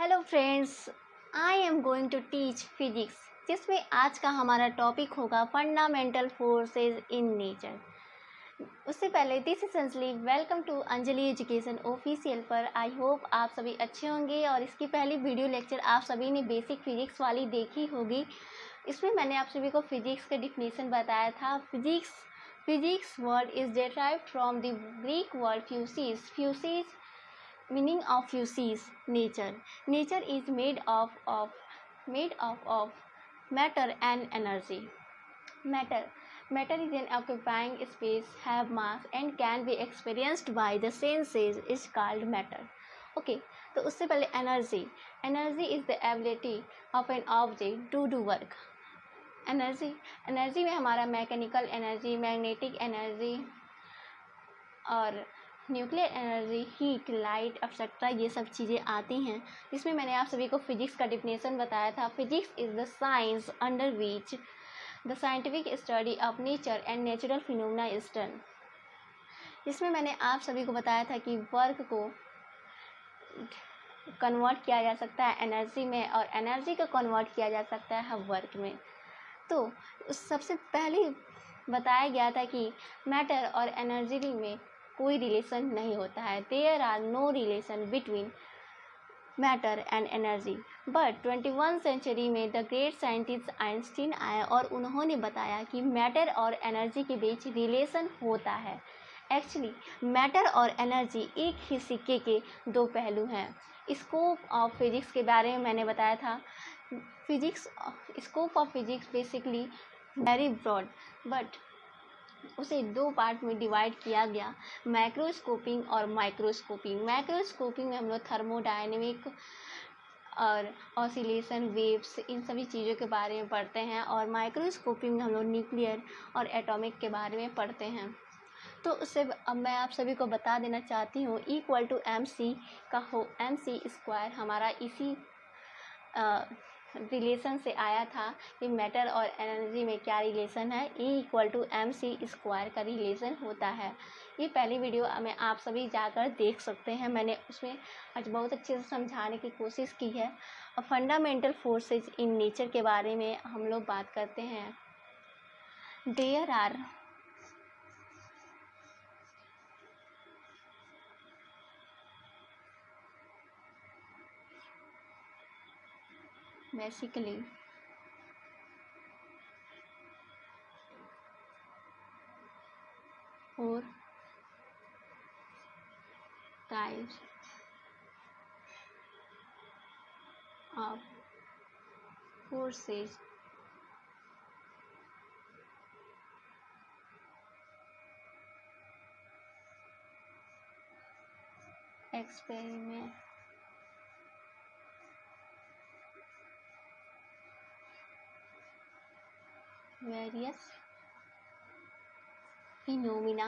Hello friends, I am going to teach physics, जिसमें आज का हमारा टॉपिक होगा फंडामेंटल फोर्सेस इन नेचर। उससे पहले this is Anjali, welcome to Anjali education official पर। आई होप आप सभी अच्छे होंगे और इसकी पहली वीडियो लेक्चर आप सभी ने बेसिक फिजिक्स वाली देखी होगी। इसमें मैंने आप सभी को फिजिक्स का डिफिनेशन बताया था। Physics word is derived from the Greek word physis meaning of fuses. Nature is made of matter and energy. Matter is an occupying space, have mass and can be experienced by the senses is called matter. Okay, तो उससे पहले energy is the ability of an object to do work. Energy में हमारा mechanical energy, magnetic energy और nuclear energy, heat, light etcetera, ये सब चीज़ें आती हैं। जिसमें मैंने आप सभी को फिजिक्स का डिफिनेशन बताया था। Physics is the science under which the scientific study of nature and natural phenomena is done. जिसमें मैंने आप सभी को बताया था कि वर्क को कन्वर्ट किया जा सकता है एनर्जी में और एनर्जी को कन्वर्ट किया जा सकता है वर्क में। तो सबसे पहले बताया गया था कि मैटर और एनर्जी में कोई रिलेशन नहीं होता है। There are no relation between matter and energy. But 21 century में द ग्रेट साइंटिस्ट आइंस्टीन आए और उन्होंने बताया कि मैटर और एनर्जी के बीच रिलेशन होता है। एक्चुअली मैटर और एनर्जी एक ही सिक्के के दो पहलू हैं। स्कोप ऑफ फिजिक्स के बारे में मैंने बताया था। Scope of physics basically very broad, but उसे दो पार्ट में डिवाइड किया गया, मैक्रोस्कोपिंग और माइक्रोस्कोपिंग। मैक्रोस्कोपिंग में हम लोग थर्मोडायनेमिक और ऑसिलेशन, वेव्स, इन सभी चीज़ों के बारे में पढ़ते हैं और माइक्रोस्कोपिंग में हम लोग न्यूक्लियर और एटॉमिक के बारे में पढ़ते हैं। तो उससे अब मैं आप सभी को बता देना चाहती हूँ इक्वल टू MC का हो MC² हमारा इसी रिलेशन से आया था कि मैटर और एनर्जी में क्या रिलेशन है। E=MC² का रिलेशन होता है। ये पहली वीडियो में आप सभी जाकर देख सकते हैं। मैंने उसमें आज बहुत अच्छे से समझाने की कोशिश की है। और फंडामेंटल फोर्सेस इन नेचर के बारे में हम लोग बात करते हैं। There are basically four types of forces experiment various phenomena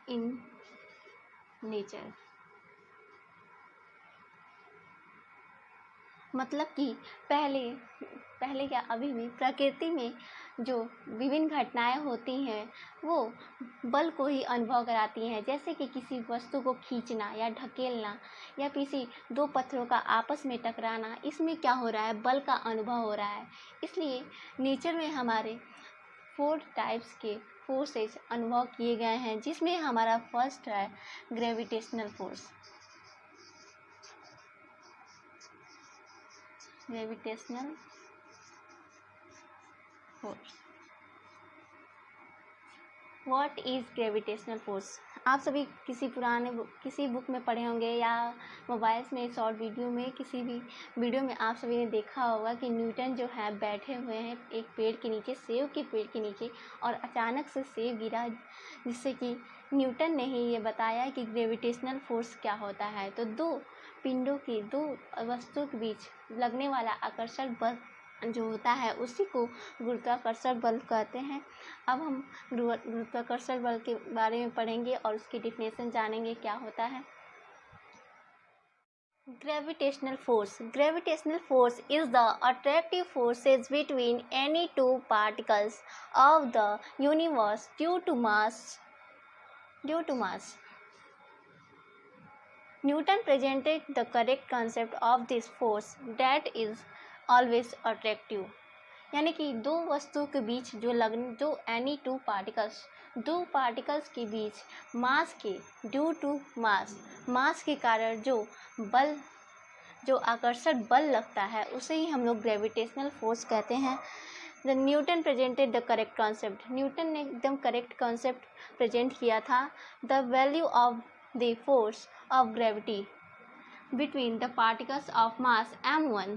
in nature। मतलब कि पहले क्या, अभी भी प्रकृति में जो विभिन्न घटनाएं होती हैं वो बल को ही अनुभव कराती हैं। जैसे कि किसी वस्तु को खींचना या ढकेलना या किसी दो पत्थरों का आपस में टकराना, इसमें क्या हो रहा है, बल का अनुभव हो रहा है। इसलिए नेचर में हमारे 4 टाइप्स के फोर्सेस अनुभव किए गए हैं, जिसमें हमारा फर्स्ट है gravitational force. Gravitational force. What is gravitational force? आप सभी किसी बुक में पढ़े होंगे या मोबाइल्स में शॉर्ट वीडियो में, किसी भी वीडियो में आप सभी ने देखा होगा कि न्यूटन जो है बैठे हुए हैं एक पेड़ के नीचे, सेब के पेड़ के नीचे, और अचानक से सेब गिरा, जिससे कि न्यूटन ने ही ये बताया कि ग्रेविटेशनल फोर्स क्या होता है। तो दो वस्तुओं के बीच लगने वाला आकर्षण बल जो होता है उसी को गुरुत्वाकर्षण बल कहते हैं। अब हम गुरुत्वाकर्षण बल के बारे में पढ़ेंगे और उसकी डिफिनेशन जानेंगे क्या होता है। Gravitational force is the attractive forces between any two particles of the universe due to mass. Newton presented the correct concept of this force that is always attractive. यानी कि दो वस्तुओं के बीच जो एनी टू पार्टिकल्स के बीच मास के due to mass के कारण जो आकर्षण बल लगता है उसे ही हम लोग ग्रेविटेशनल फोर्स कहते हैं. The Newton presented the correct concept. Newton ने एकदम करेक्ट कॉन्सेप्ट प्रेजेंट किया था. The value of the force of gravity between the particles of mass m1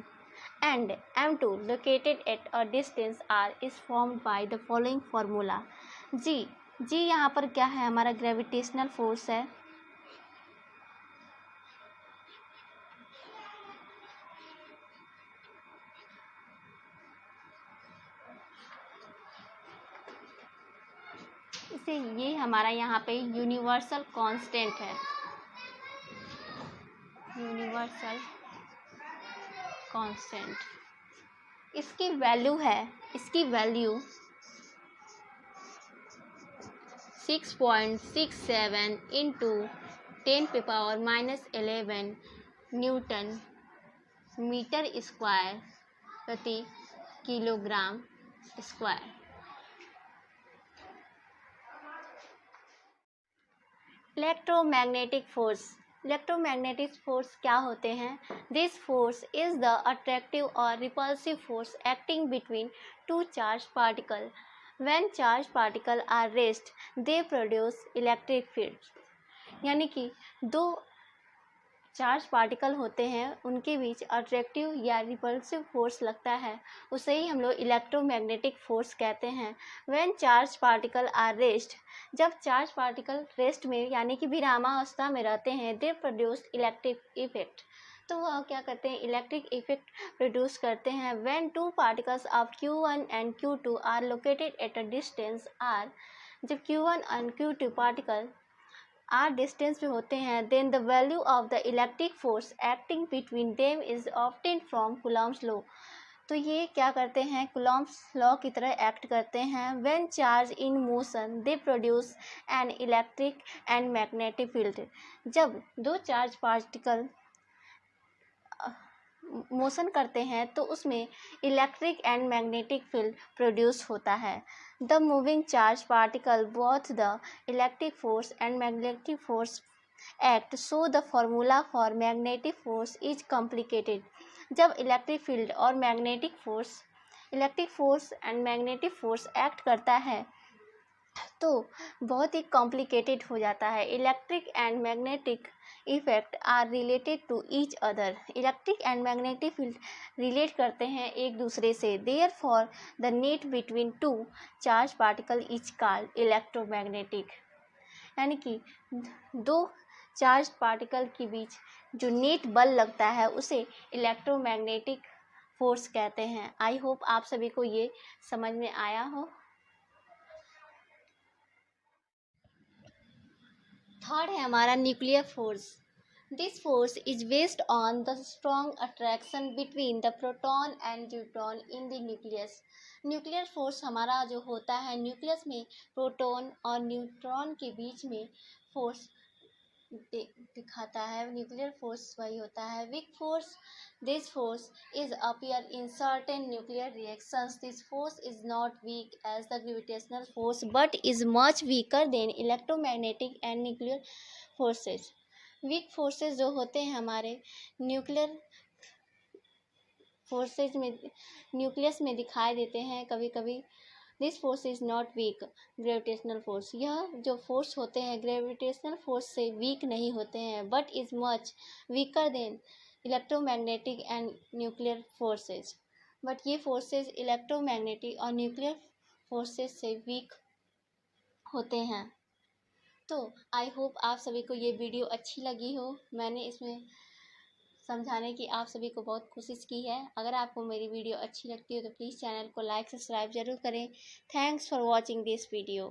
and m2 located at a distance r is formed by the following formula. जी यहाँ पर क्या है, हमारा gravitational force है. इसे ये हमारा यहाँ पे यूनिवर्सल कांस्टेंट है. यूनिवर्सल कांस्टेंट इसकी value 6.67 into 10⁻⁻11 newton metre square प्रति किलोग्राम स्क्वायर. इलेक्ट्रोमैग्नेटिक फोर्स क्या होते हैं? This force is the attractive और repulsive force acting between two charge particle. When charge particle are rest they produce electric field. यानी कि दो charge particle होते हैं उनके बीच अट्रैक्टिव या रिपल्सिव फोर्स लगता है, उसे ही हम लोग इलेक्ट्रोमैग्नेटिक फोर्स कहते हैं. When charge particle are rest, जब चार्ज पार्टिकल रेस्ट में यानी कि विरामावस्था में रहते हैं, दे प्रोड्यूस इलेक्ट्रिक इफेक्ट. तो वह क्या करते हैं? इलेक्ट्रिक इफेक्ट प्रोड्यूस करते हैं. When two particles of Q1 and Q2 are located at a distance r, जब Q1 and Q2 particle r distance पे होते हैं, then the value of the electric force acting between them is obtained from Coulomb's law. तो ये क्या करते हैं? Coulomb's law की तरह एक्ट करते हैं. When charge in motion they produce an electric and magnetic field. जब दो चार्ज पार्टिकल मोशन करते हैं तो उसमें electric and magnetic field produce होता है. The moving charge particle both the electric force and magnetic force act, so the formula for magnetic force is complicated. जब electric field और electric force and magnetic force act करता है तो बहुत ही complicated हो जाता है. Electric and magnetic effect are related to each other. Electric and magnetic field relate करते हैं एक दूसरे से. Therefore the net between two charge particle is called electromagnetic. यानी कि दो चार्ज पार्टिकल के बीच जो नेट बल लगता है उसे इलेक्ट्रोमैग्नेटिक फोर्स कहते हैं. आई होप आप सभी को ये समझ में आया हो. थर्ड है हमारा nuclear force. This force is based on the strong attraction between the proton and neutron in the nucleus. Nuclear force हमारा जो होता है, न्यूक्लियस में प्रोटॉन और न्यूट्रॉन के बीच में फोर्स दिखाता है. न्यूक्लियर फोर्स वही होता है. Weak force, this force is appear in certain nuclear reactions. This force is not weak as the gravitational force but is much weaker than electromagnetic and nuclear forces. Weak forces जो होते हैं हमारे nuclear forces में nucleus में दिखाई देते हैं कभी कभी. This force is not weak gravitational force. यह जो फोर्स होते हैं ग्रेविटेशनल फोर्स से वीक नहीं होते हैं, but is much weaker then electromagnetic and nuclear forces. But ये फोर्सेज इलेक्ट्रोमैग्नेटिक और न्यूक्लियर फोर्सेज से वीक होते हैं. तो आई होप आप सभी को ये वीडियो अच्छी लगी हो. मैंने इसमें समझाने की आप सभी को बहुत कोशिश की है. अगर आपको मेरी वीडियो अच्छी लगती हो तो प्लीज़ चैनल को लाइक सब्सक्राइब ज़रूर करें. Thanks for watching this video.